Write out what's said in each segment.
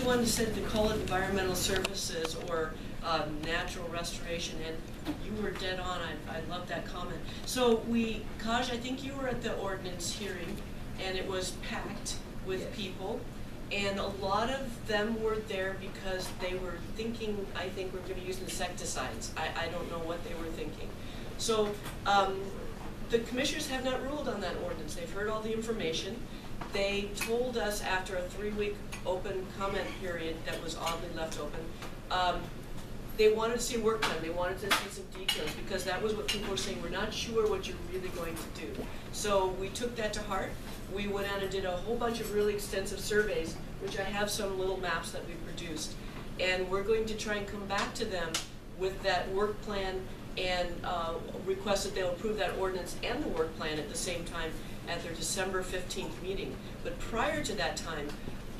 one said to call it environmental services or natural restoration, and you were dead on. I love that comment. So Kaj, I think you were at the ordinance hearing, and it was packed with people, and a lot of them were there because they were thinking, I think we're going to use insecticides. I don't know what they were thinking. So the commissioners have not ruled on that ordinance. They've heard all the information. They told us after a 3-week open comment period that was oddly left open, they wanted to see a work plan. They wanted to see some details because that was what people were saying. We're not sure what you're really going to do. So we took that to heart. We went out and did a whole bunch of really extensive surveys, which I have some little maps that we produced. And we're going to try and come back to them with that work plan and request that they'll approve that ordinance and the work plan at the same time at their December 15th meeting. But prior to that time,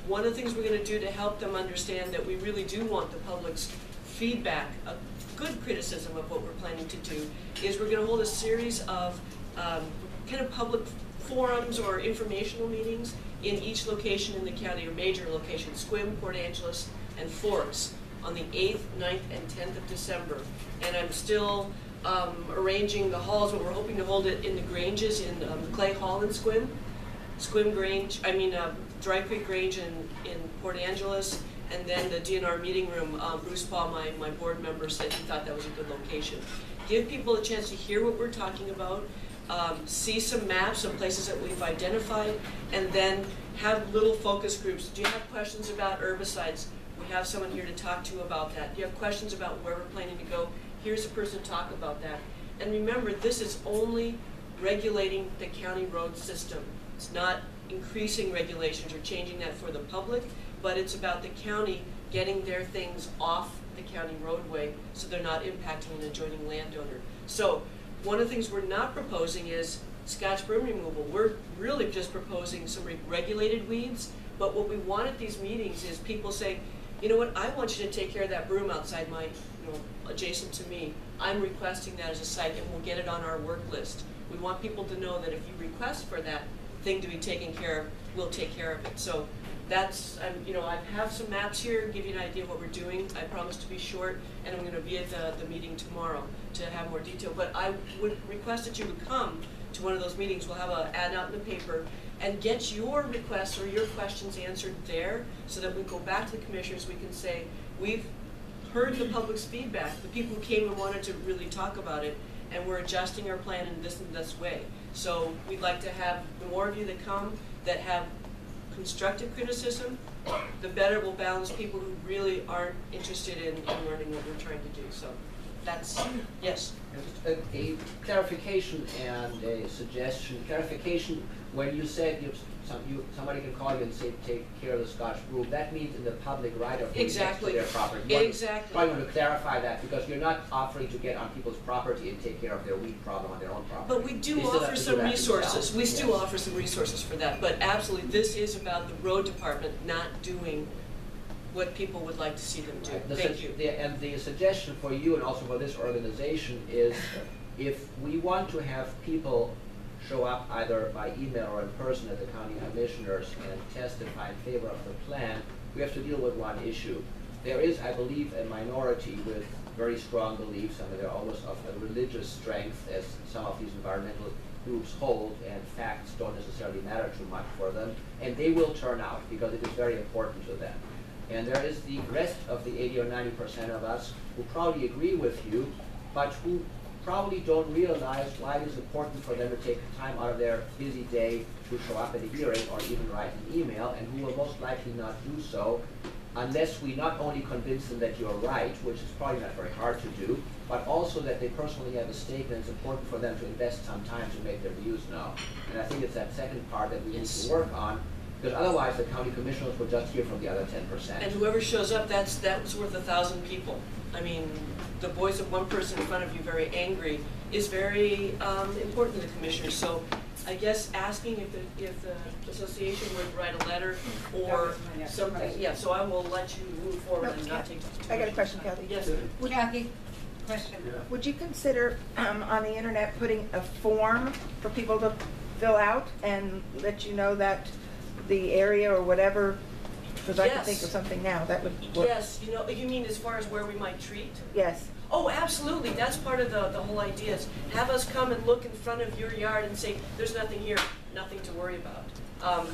one of the things we're going to do to help them understand that we really do want the public's feedback, a good criticism of what we're planning to do, is we're going to hold a series of kind of public forums or informational meetings in each location in the county, or major locations, Sequim, Port Angeles, and Forks, on the 8th, 9th, and 10th of December. And I'm still arranging the halls, but we're hoping to hold it in the Granges in Clay Hall in Sequim, Grange, Dry Creek Grange in Port Angeles, and then the DNR meeting room. Bruce Paul, my board member, said he thought that was a good location. Give people a chance to hear what we're talking about, see some maps of places that we've identified, and then have little focus groups. Do you have questions about herbicides? We have someone here to talk to about that. Do you have questions about where we're planning to go? Here's a person to talk about that. And remember, this is only regulating the county road system. It's not increasing regulations or changing that for the public, but it's about the county getting their things off the county roadway so they're not impacting an adjoining landowner. So one of the things we're not proposing is Scotch broom removal. We're really just proposing some regulated weeds, but what we want at these meetings is people say, you know what, I want you to take care of that broom outside my, adjacent to me. I'm requesting that as a site, and we'll get it on our work list. We want people to know that if you request for that thing to be taken care of, we'll take care of it. So that's, I have some maps here, give you an idea of what we're doing. I promise to be short, and I'm going to be at the meeting tomorrow to have more detail. But I would request that you would come to one of those meetings. We'll have an ad out in the paper and get your requests or your questions answered there, so that we go back to the commissioners. We can say, we've heard the public's feedback, the people who came and wanted to really talk about it, and we're adjusting our plan in this and this way. So we'd like to have the more of you that come that have constructive criticism, the better we'll balance people who really aren't interested in learning what we're trying to do. So that's, yes? A clarification and a suggestion. Clarification, when you said somebody can call you and say take care of the Scotch broom, that means in the public right of way next to their property. Exactly. Probably want to clarify that, because you're not offering to get on people's property and take care of their weed problem on their own property. But we do offer some resources. We still offer some resources for that. But absolutely, this is about the road department not doing what people would like to see them do. Right. Thank you. And the suggestion for you and also for this organization is, if we want to have people show up either by email or in person at the county commissioners and testify in favor of the plan, we have to deal with one issue. There is, I believe, a minority with very strong beliefs. They're almost of a religious strength, as some of these environmental groups hold, and facts don't necessarily matter too much for them, and they will turn out because it is very important to them. And there is the rest of the 80 or 90% of us who probably agree with you, but who probably don't realize why it is important for them to take time out of their busy day to show up at a hearing or even write an email, and who will most likely not do so unless we not only convince them that you're right, which is probably not very hard to do, but also that they personally have a stake, and it's important for them to invest some time to make their views known. And I think it's that second part that we need to work on, because otherwise the county commissioners will just hear from the other 10%. And whoever shows up, that's worth 1,000 people. I mean, the voice of one person in front of you very angry is very important to the commissioners. So I guess asking if the association would write a letter or something. Yeah, so I will let you move forward and not take too much. I got a question, Cathy. Yes. Kathy, question. Yeah. Would you consider on the internet putting a form for people to fill out and let you know that the area or whatever Because I can Yes. think of something now that would work. Yes, you know, you mean as far as where we might treat? Yes. Oh, absolutely, that's part of the whole idea is have us come and look in front of your yard and say, there's nothing here, nothing to worry about.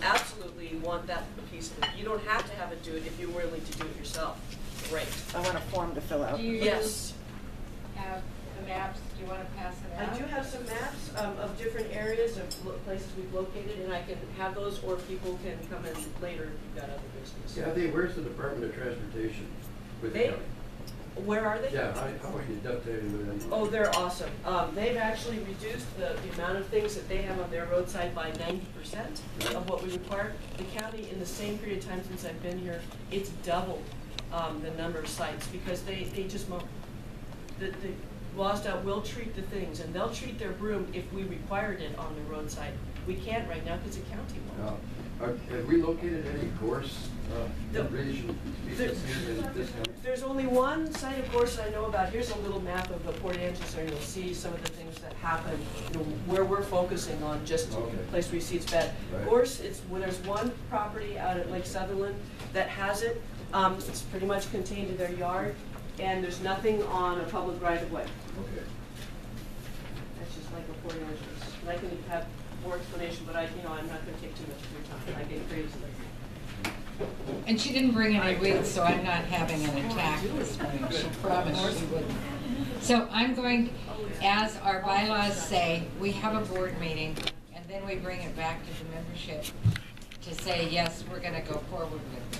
Absolutely want that piece of it. You don't have to have it do it if you're willing to do it yourself. Great. I want a form to fill out. Do you Yes. have the maps? Do you want to pass it out? I do have some maps of different areas of places we've located, and I can have those, or people can come in later if you've got other business. Kathy, where's the Department of Transportation with the They- county? Where are they? Yeah, how are you dovetaling with them? Oh, they're awesome. They've actually reduced the amount of things that they have on their roadside by 90% of what we require. The county, in the same period of time since I've been here, it's doubled the number of sites because they just won't. The WASDOT will treat the things, and they'll treat their broom if we required it on the roadside. We can't right now because the county won't. Have we located any gorse The- region species in this county? There's only one site of gorse I know about. Here's a little map of the Port Angeles area. You'll see some of the things that happen, you know, where we're focusing on, just Okay. the place where you see it's bad. Right. Gorse, it's when there's one property out at Lake Sutherland that has it. It's pretty much contained in their yard, and there's nothing on a public right of way. Okay. That's just like a Port Angeles. And I can have more explanation, but I'm not going to take too much of your time. I get crazy. And she didn't bring any wigs, so I'm not having an attack this morning. She promised she wouldn't. So I'm going, as our bylaws say, we have a board meeting, and then we bring it back to the membership to say, yes, we're going to go forward with it.